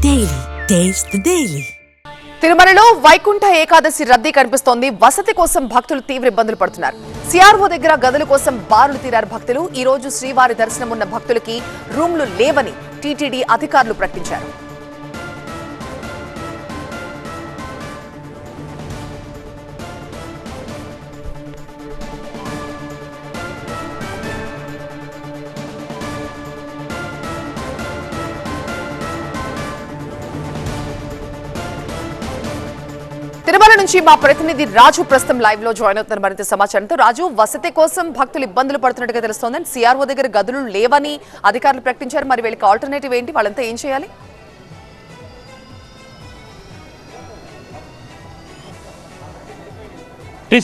Daily. Taste the Daily. తిరుమలలో వైకుంఠ ఏకాదశి రద్దీ కనిపిస్తోంది. వసతి కోసం భక్తులు తీవ్ర ఇబ్బందులు పడుతున్నారు. సిఆర్ఓ దగ్గర గదుల కోసం బారులు తీరారు భక్తులు. ఈ రోజు శ్రీవారి దర్శనం ఉన్న భక్తులకి రూమ్లు లేవని టీటీడీ అధికారులు ప్రకటించారు. తిరుమల నుంచి మా ప్రతినిధి రాజు ప్రస్తుతం లైవ్ లో జాయిన్ అవుతున్నారు మరింత సమాచారంతో. రాజు, వసతి కోసం భక్తులు ఇబ్బందులు పడుతున్నట్టుగా తెలుస్తోంది. సిఆర్ఓ దగ్గర గదులు లేవని అధికారులు ప్రకటించారు. మరి వీళ్ళకి ఆల్టర్నేటివ్ ఏంటి? వాళ్ళంతా ఏం చేయాలి?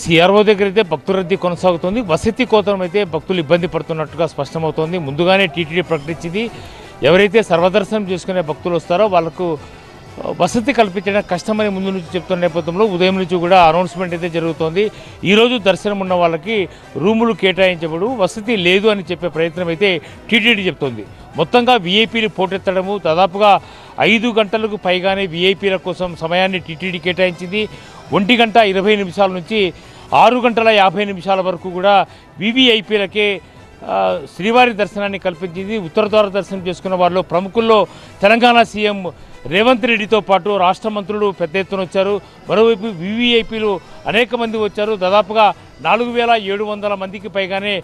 సిఆర్ఓ దగ్గర అయితే భక్తుల రద్దీ కొనసాగుతోంది. వసతి కోసం అయితే భక్తులు ఇబ్బంది పడుతున్నట్టుగా స్పష్టమవుతోంది. ముందుగానే టీటీడీ ప్రకటించింది, ఎవరైతే సర్వదర్శనం చేసుకునే భక్తులు వస్తారో వాళ్లకు వసతి కల్పించడం కష్టమని ముందు నుంచి చెప్తున్న నేపథ్యంలో ఉదయం నుంచి కూడా అనౌన్స్మెంట్ అయితే జరుగుతోంది. ఈరోజు దర్శనం ఉన్న వాళ్ళకి రూములు కేటాయించబడు, వసతి లేదు అని చెప్పే ప్రయత్నం అయితే టీటీడీ చెప్తోంది. మొత్తంగా వీఐపీలు పోటెత్తడము, దాదాపుగా 5 గంటలకు పైగానే వీఐపీల కోసం సమయాన్ని టీటీడీ కేటాయించింది. 1 గంట 20 నిమిషాల నుంచి 6 గంటల 50 నిమిషాల వరకు కూడా వీవీఐపీలకే శ్రీవారి దర్శనాన్ని కల్పించింది. ఉత్తర ద్వార దర్శనం చేసుకున్న వారిలో ప్రముఖుల్లో తెలంగాణ సీఎం రేవంత్ రెడ్డితో పాటు రాష్ట్ర మంత్రులు పెద్ద ఎత్తున వచ్చారు. మరోవైపు వీవీఐపీలు అనేక మంది వచ్చారు. దాదాపుగా 4700 మందికి పైగానే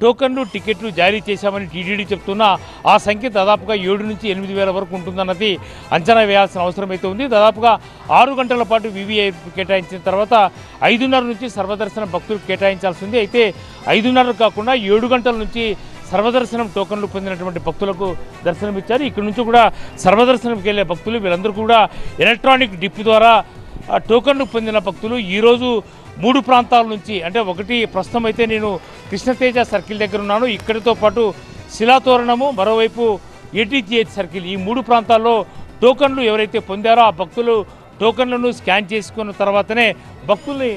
టోకన్లు, టికెట్లు జారీ చేశామని టీటీడీ చెప్తున్నా ఆ సంఖ్య దాదాపుగా 7 నుంచి 8 వేల వరకు ఉంటుందన్నది అంచనా వేయాల్సిన అవసరం అయితే ఉంది. దాదాపుగా 6 గంటల పాటు వీవీఐపీ కేటాయించిన తర్వాత 5:30 నుంచి సర్వదర్శనం భక్తులు కేటాయించాల్సి ఉంది. అయితే 5:30 కాకుండా 7 గంటల నుంచి సర్వదర్శనం టోకన్లు పొందినటువంటి భక్తులకు దర్శనం ఇచ్చారు. ఇక్కడి నుంచి కూడా సర్వదర్శనంకి వెళ్ళే భక్తులు వీళ్ళందరూ కూడా ఎలక్ట్రానిక్ డిప్ ద్వారా టోకన్లు పొందిన భక్తులు ఈరోజు 3 ప్రాంతాల నుంచి, అంటే ఒకటి ప్రస్తుతం అయితే నేను కృష్ణతేజ సర్కిల్ దగ్గర ఉన్నాను, ఇక్కడితో పాటు శిలాతోరణము, మరోవైపు ఏటీజీహెచ్ సర్కిల్, ఈ 3 ప్రాంతాల్లో టోకన్లు ఎవరైతే పొందారో ఆ భక్తులు టోకన్లను స్కాన్ చేసుకున్న తర్వాతనే భక్తుల్ని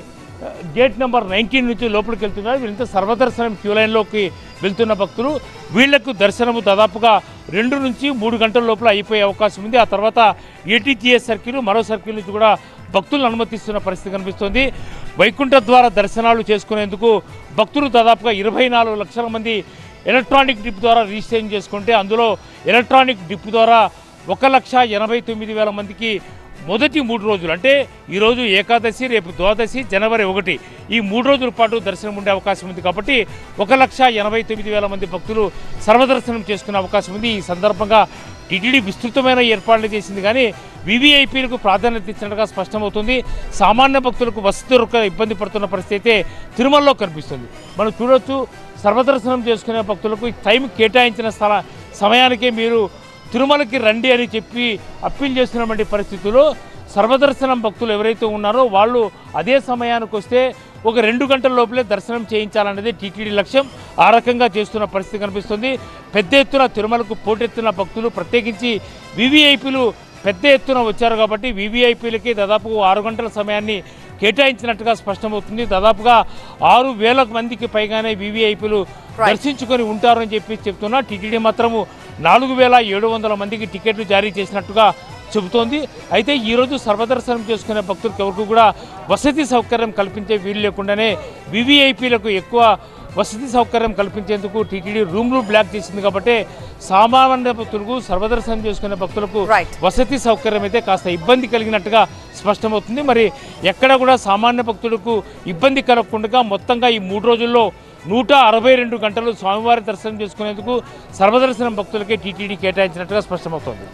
గేట్ నెంబర్ 19 నుంచి లోపలికి వెళ్తున్నారు. వీళ్ళంతా సర్వదర్శనం క్యూ లైన్లోకి వెళ్తున్న భక్తులు. వీళ్లకు దర్శనము దాదాపుగా 2 నుంచి 3 గంటల లోపల అయిపోయే అవకాశం ఉంది. ఆ తర్వాత ఏటీజీఎస్ సర్కిల్, మరో సర్కిల్ నుంచి కూడా భక్తులను అనుమతిస్తున్న పరిస్థితి కనిపిస్తోంది. వైకుంఠ ద్వార దర్శనాలు చేసుకునేందుకు భక్తులు దాదాపుగా 24 లక్షల మంది ఎలక్ట్రానిక్ డిప్ ద్వారా రిజిస్ట్రేషన్ చేసుకుంటే అందులో ఎలక్ట్రానిక్ డిప్ ద్వారా 1,89,000 మందికి మొదటి 3 రోజులు, అంటే ఈరోజు ఏకాదశి, రేపు ద్వాదశి, జనవరి 1, ఈ 3 రోజుల పాటు దర్శనం ఉండే అవకాశం ఉంది. కాబట్టి 1,89,000 మంది భక్తులు సర్వదర్శనం చేసుకునే అవకాశం ఉంది. ఈ సందర్భంగా టీటీడీ విస్తృతమైన ఏర్పాట్లు చేసింది, కానీ వీవీఐపీలకు ప్రాధాన్యత ఇచ్చినట్టుగా స్పష్టమవుతుంది. సామాన్య భక్తులకు వసతి దొరక ఇబ్బంది పడుతున్న పరిస్థితి అయితే తిరుమలలో కనిపిస్తుంది. మనం చూడొచ్చు, సర్వదర్శనం చేసుకునే భక్తులకు టైం కేటాయించిన సమయానికే మీరు తిరుమలకి రండి అని చెప్పి అప్పీల్ చేస్తున్నటువంటి పరిస్థితుల్లో సర్వదర్శనం భక్తులు ఎవరైతే ఉన్నారో వాళ్ళు అదే సమయానికి వస్తే ఒక 2 గంటల లోపలే దర్శనం చేయించాలనేది టీటీడీ లక్ష్యం. ఆ రకంగా చేస్తున్న పరిస్థితి కనిపిస్తుంది. పెద్ద ఎత్తున తిరుమలకు పోటెత్తున్న భక్తులు, ప్రత్యేకించి వీవీఐపీలు పెద్ద ఎత్తున వచ్చారు కాబట్టి వీవీఐపీలకి దాదాపు 6 గంటల సమయాన్ని కేటాయించినట్టుగా స్పష్టమవుతుంది. దాదాపుగా 6,000 మందికి పైగానే వీవీఐపీలు దర్శించుకొని ఉంటారని చెప్పి చెప్తున్నా. టీటీడీ మాత్రము 4,700 మందికి టికెట్లు జారీ చేసినట్టుగా చెబుతోంది. అయితే ఈరోజు సర్వదర్శనం చేసుకునే భక్తులకు ఎవరికి కూడా వసతి సౌకర్యం కల్పించే వీలు లేకుండానే వీవీఐపీలకు ఎక్కువ వసతి సౌకర్యం కల్పించేందుకు టీటీడీ రూమ్లు బ్లాక్ చేసింది. కాబట్టి సామాన్య భక్తులకు, సర్వదర్శనం చేసుకునే భక్తులకు వసతి సౌకర్యం అయితే కాస్త ఇబ్బంది కలిగినట్టుగా స్పష్టమవుతుంది. మరి ఎక్కడ కూడా సామాన్య భక్తులకు ఇబ్బంది కలగకుండా మొత్తంగా ఈ 3 రోజుల్లో 162 గంటలు స్వామివారి దర్శనం చేసుకునేందుకు సర్వదర్శనం భక్తులకే టీటీడీ కేటాయించినట్టుగా స్పష్టమవుతోంది.